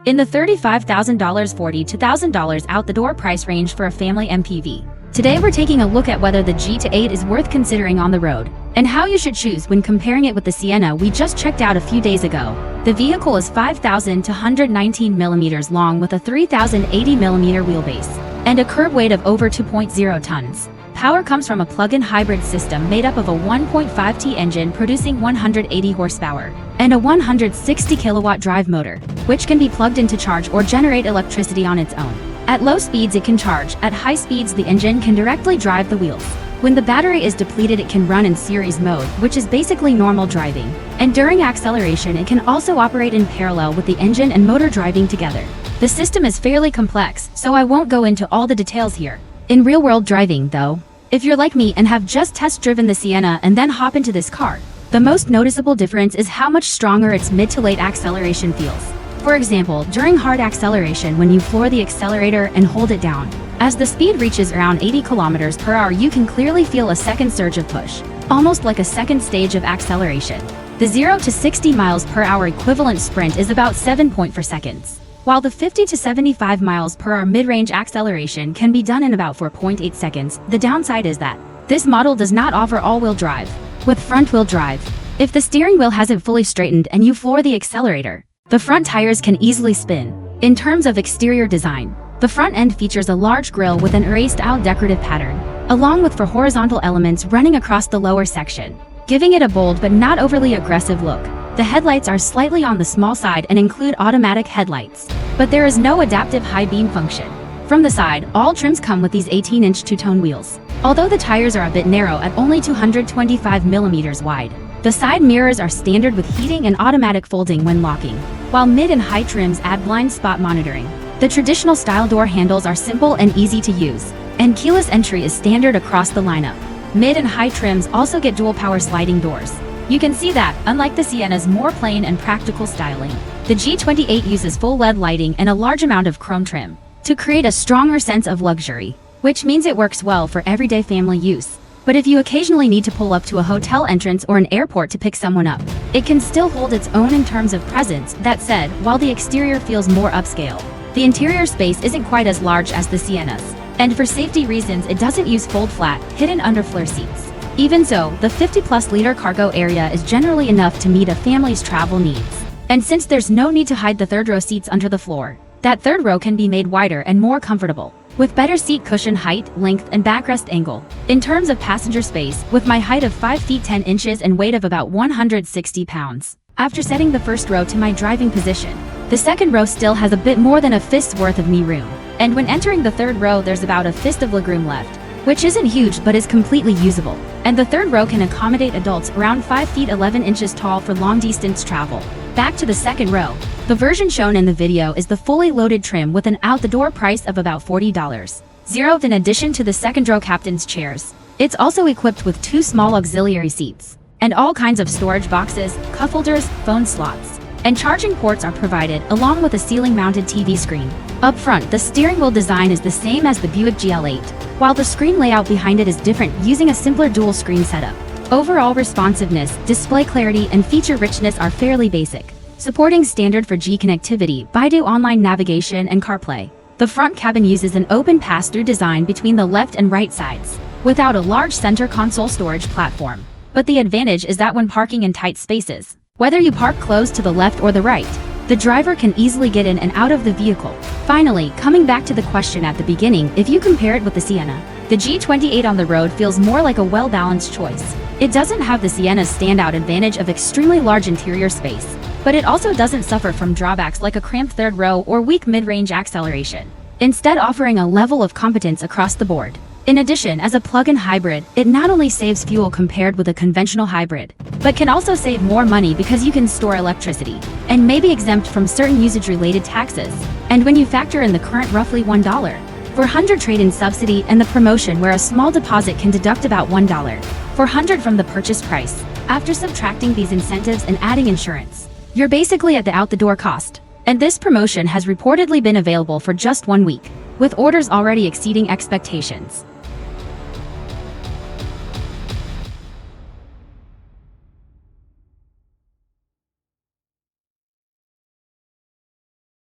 in the $35,000 to $1,000 out the door price range for a family MPV. Today we're taking a look at whether the G8 is worth considering on the road, and how you should choose when comparing it with the Sienna we just checked out a few days ago. The vehicle is 5,219 millimeters long with a 3,080 millimeter wheelbase, and a curb weight of over 2.0 tons. Power comes from a plug-in hybrid system made up of a 1.5T engine producing 180 horsepower, and a 160 kilowatt drive motor, which can be plugged in to charge or generate electricity on its own. At low speeds it can charge, at high speeds the engine can directly drive the wheels. When the battery is depleted it can run in series mode, which is basically normal driving, and during acceleration it can also operate in parallel with the engine and motor driving together. The system is fairly complex, so I won't go into all the details here. In real-world driving, though, if you're like me and have just test-driven the Sienna and then hop into this car, the most noticeable difference is how much stronger its mid to late acceleration feels. For example, during hard acceleration when you floor the accelerator and hold it down, as the speed reaches around 80 kilometers per hour you can clearly feel a second surge of push, almost like a second stage of acceleration. The 0 to 60 miles per hour equivalent sprint is about 7.4 seconds, while the 50 to 75 miles per hour mid-range acceleration can be done in about 4.8 seconds. The downside is that this model does not offer all-wheel drive. With front-wheel drive, if the steering wheel hasn't fully straightened and you floor the accelerator, the front tires can easily spin. In terms of exterior design, the front end features a large grille with an array-style decorative pattern, along with 4 horizontal elements running across the lower section, giving it a bold but not overly aggressive look. The headlights are slightly on the small side and include automatic headlights, but there is no adaptive high beam function. From the side, all trims come with these 18-inch two-tone wheels. Although the tires are a bit narrow at only 225 millimeters wide, the side mirrors are standard with heating and automatic folding when locking, while mid and high trims add blind spot monitoring. The traditional style door handles are simple and easy to use, and keyless entry is standard across the lineup. Mid and high trims also get dual power sliding doors. You can see that, unlike the Sienna's more plain and practical styling, the G28 uses full LED lighting and a large amount of chrome trim to create a stronger sense of luxury, which means it works well for everyday family use. But if you occasionally need to pull up to a hotel entrance or an airport to pick someone up, it can still hold its own in terms of presence. That said, while the exterior feels more upscale, the interior space isn't quite as large as the Sienna's, and for safety reasons it doesn't use fold-flat, hidden underfloor seats. Even so, the 50-plus liter cargo area is generally enough to meet a family's travel needs. And since there's no need to hide the third-row seats under the floor, that third row can be made wider and more comfortable, with better seat cushion height, length, and backrest angle. In terms of passenger space, with my height of 5 feet 10 inches and weight of about 160 pounds, after setting the first row to my driving position, the second row still has a bit more than a fist's worth of knee room. And when entering the third row there's about a fist of legroom left, which isn't huge but is completely usable. And the third row can accommodate adults around 5 feet 11 inches tall for long-distance travel. Back to the second row. The version shown in the video is the fully loaded trim with an out-the-door price of about $40. In addition to the second row captain's chairs, it's also equipped with 2 small auxiliary seats, and all kinds of storage boxes, cup holders, phone slots, and charging ports are provided, along with a ceiling-mounted TV screen. Up front, the steering wheel design is the same as the Buick GL8, while the screen layout behind it is different, using a simpler dual-screen setup. Overall responsiveness, display clarity, and feature richness are fairly basic, supporting standard 4G connectivity, Baidu online navigation, and CarPlay. The front cabin uses an open pass-through design between the left and right sides, without a large center console storage platform. But the advantage is that when parking in tight spaces, whether you park close to the left or the right, the driver can easily get in and out of the vehicle. Finally, coming back to the question at the beginning, if you compare it with the Sienna, the G28 on the road feels more like a well-balanced choice. It doesn't have the Sienna's standout advantage of extremely large interior space, but it also doesn't suffer from drawbacks like a cramped third row or weak mid-range acceleration, instead offering a level of competence across the board. In addition, as a plug-in hybrid, it not only saves fuel compared with a conventional hybrid, but can also save more money because you can store electricity, and may be exempt from certain usage-related taxes. And when you factor in the current roughly $1 trade-in subsidy and the promotion where a small deposit can deduct about $1 from the purchase price, after subtracting these incentives and adding insurance, you're basically at the out-the-door cost. And this promotion has reportedly been available for just 1 week, with orders already exceeding expectations.